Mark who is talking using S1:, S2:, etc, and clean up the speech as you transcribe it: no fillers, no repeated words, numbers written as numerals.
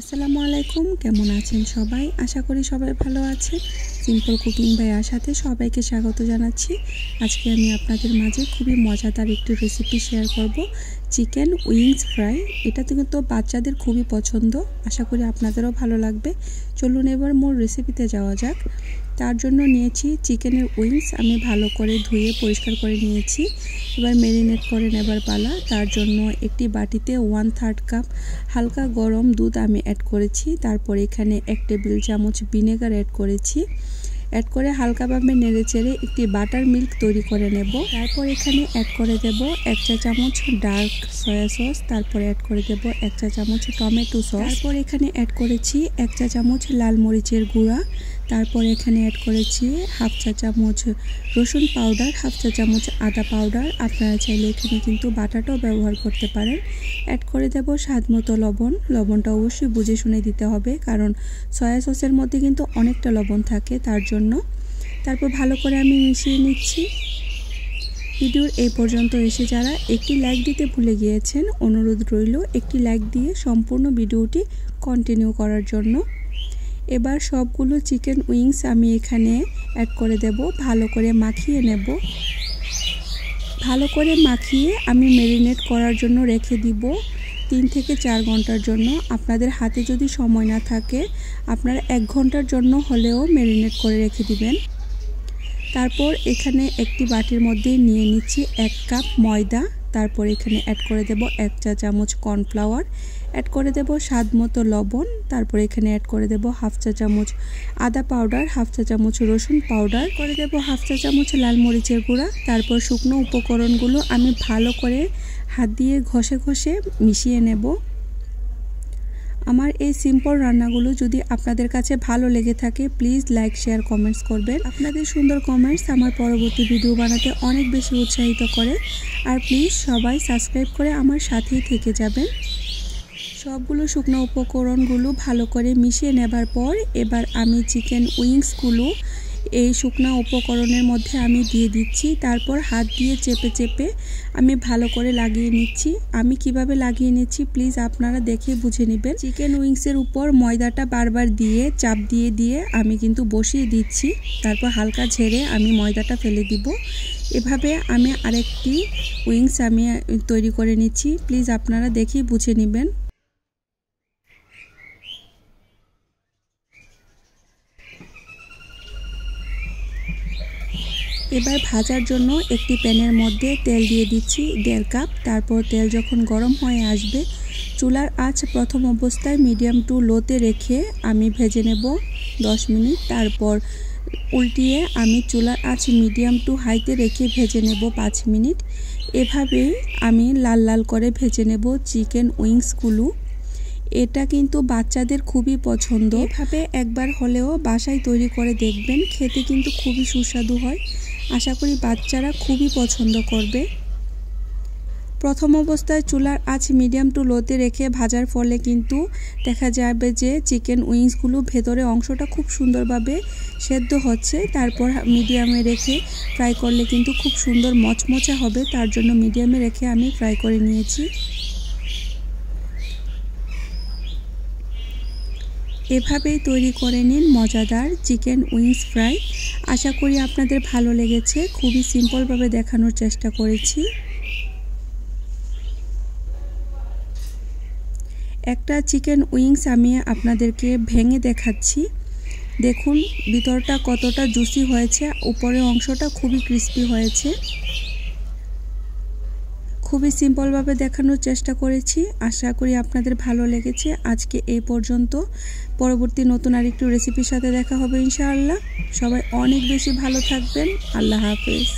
S1: আসসালামু আলাইকুম, কেমন আছেন সবাই? আশা করি সবাই ভালো আছে। সিম্পল কুকিং বাই আশাতে সবাইকে স্বাগত জানাচ্ছি। আজকে আমি আপনাদের মাঝে খুবই মজাদার একটি রেসিপি শেয়ার করব, চিকেন উইংস ফ্রাই। এটা কিন্তু বাচ্চাদের খুবই পছন্দ, আশা করি আপনাদেরও ভালো লাগবে। চলুন এবার মূল রেসিপিতে যাওয়া যাক। তার জন্য নিয়েছি চিকেনের উইংস, আমি ভালো করে ধুয়ে পরিষ্কার করে নিয়েছি। এবার ম্যারিনেট করে নেবার পালা। তার জন্য একটি বাটিতে 1/3 কাপ হালকা গরম দুধ আমি অ্যাড করেছি। তারপর এখানে 1 টেবিল চামচ ভিনেগার অ্যাড করেছি। অ্যাড করে হালকাভাবে নেড়েচেড়ে একটি বাটার মিল্ক তৈরি করে নেব। তারপর এখানে অ্যাড করে দেব 1 চা চামচ ডার্ক সয়া সস। তারপর অ্যাড করে দেব 1 চা চামচ টমেটো সস। তারপর এখানে অ্যাড করেছি 1 চা চামচ লাল মরিচের গুঁড়া। তারপর এখানে অ্যাড করেছি 1/2 চা চামচ রসুন পাউডার, 1/2 চা চামচ আদা পাউডার। আপনারা চাইলে এখানে কিন্তু বাটাটাও ব্যবহার করতে পারেন। অ্যাড করে দেব স্বাদ মতো লবণ। লবণটা অবশ্যই বুঝে শুনে দিতে হবে, কারণ সয়া সসের মধ্যে কিন্তু অনেকটা লবণ থাকে, তার জন্য। তারপর ভালো করে আমি মিশিয়ে নিচ্ছি। ভিডিওর এই পর্যন্ত এসে যারা একটি লাইক দিতে ভুলে গিয়েছেন, অনুরোধ রইল একটি লাইক দিয়ে সম্পূর্ণ ভিডিওটি কন্টিনিউ করার জন্য। এবার সবগুলো চিকেন উইংস আমি এখানে অ্যাড করে দেব, ভালো করে মাখিয়ে নেব। ভালো করে মাখিয়ে আমি ম্যারিনেট করার জন্য রেখে দিব 3 থেকে 4 ঘন্টার জন্য। আপনাদের হাতে যদি সময় না থাকে, আপনারা 1 ঘন্টার জন্য হলেও ম্যারিনেট করে রেখে দিবেন। তারপর এখানে একটি বাটির মধ্যে নিয়ে নিচ্ছি 1 কাপ ময়দা। তারপর এখানে অ্যাড করে দেব 1 চা চামচ কর্নফ্লাওয়ার। অ্যাড করে দেব স্বাদ মতো লবণ। তারপর এখানে অ্যাড করে দেব 1/2 চা চামচ আদা পাউডার, 1/2 চা চামচ রসুন পাউডার, করে দেব 1/2 চা চামচ লাল মরিচের গুঁড়া। তারপর শুকনো উপকরণগুলো আমি ভালো করে হাত দিয়ে ঘষে ঘষে মিশিয়ে নেব। আমার এই সিম্পল রান্নাগুলো যদি আপনাদের কাছে ভালো লেগে থাকে, প্লিজ লাইক, শেয়ার, কমেন্টস করবেন। আপনাদের সুন্দর কমেন্টস আমার পরবর্তী ভিডিও বানাতে অনেক বেশি উৎসাহিত করে। আর প্লিজ সবাই সাবস্ক্রাইব করে আমার সাথেই থেকে যাবেন। সবগুলো শুকনো উপকরণগুলো ভালো করে মিশিয়ে নেবার পর এবার আমি চিকেন উইংসগুলো এই শুকনো উপকরণের মধ্যে আমি দিয়ে দিচ্ছি। তারপর হাত দিয়ে চেপে চেপে আমি ভালো করে লাগিয়ে নিচ্ছি। আমি কিভাবে লাগিয়ে নিচ্ছি প্লিজ আপনারা দেখে বুঝে নেবেন। চিকেন উইংসের উপর ময়দাটা বারবার দিয়ে চাপ দিয়ে দিয়ে আমি কিন্তু বসিয়ে দিচ্ছি। তারপর হালকা ঝেড়ে আমি ময়দাটা ফেলে দিব। এভাবে আমি আরেকটি উইংস আমি তৈরি করে নিচ্ছি, প্লিজ আপনারা দেখেই বুঝে নেবেন। এবার ভাজার জন্য একটি প্যানের মধ্যে তেল দিয়ে দিচ্ছি 1.5 কাপ। তারপর তেল যখন গরম হয়ে আসবে, চুলার আঁচ প্রথম অবস্থায় মিডিয়াম টু লোতে রেখে আমি ভেজে নেব 10 মিনিট। তারপর উল্টিয়ে আমি চুলার আঁচ মিডিয়াম টু হাইতে রেখে ভেজে নেব 5 মিনিট। এভাবেই আমি লাল লাল করে ভেজে নেব চিকেন উইংসগুলো। এটা কিন্তু বাচ্চাদের খুবই পছন্দ। এভাবে একবার হলেও বাসায় তৈরি করে দেখবেন, খেতে কিন্তু খুবই সুস্বাদু হয়। আশা করি বাচ্চারা খুবই পছন্দ করবে। প্রথম অবস্থায় চুলার আঁচ মিডিয়াম টু লোতে রেখে ভাজার ফলে কিন্তু দেখা যাবে যে চিকেন উইংসগুলো ভেতরে অংশটা খুব সুন্দরভাবে সেদ্ধ হচ্ছে। তারপর মিডিয়ামে রেখে ফ্রাই করলে কিন্তু খুব সুন্দর মচমচা হবে, তার জন্য মিডিয়ামে রেখে আমি ফ্রাই করে নিয়েছি। এভাবেই তৈরি করে নিন মজাদার চিকেন উইংস ফ্রাই। আশা করি আপনাদের ভালো লেগেছে। খুবই সিম্পলভাবে দেখানোর চেষ্টা করেছি। একটা চিকেন উইংস আমি আপনাদেরকে ভেঙে দেখাচ্ছি। দেখুন ভিতরটা কতটা জুসি হয়েছে, উপরের অংশটা খুবই ক্রিস্পি হয়েছে। খুবই সিম্পলভাবে দেখানোর চেষ্টা করেছি। আশা করি আপনাদের ভালো লেগেছে। আজকে এই পর্যন্ত। পরবর্তী নতুন আরেকটু রেসিপির সাথে দেখা হবে ইনশাআল্লাহ। সবাই অনেক বেশি ভালো থাকবেন। আল্লাহ হাফেজ।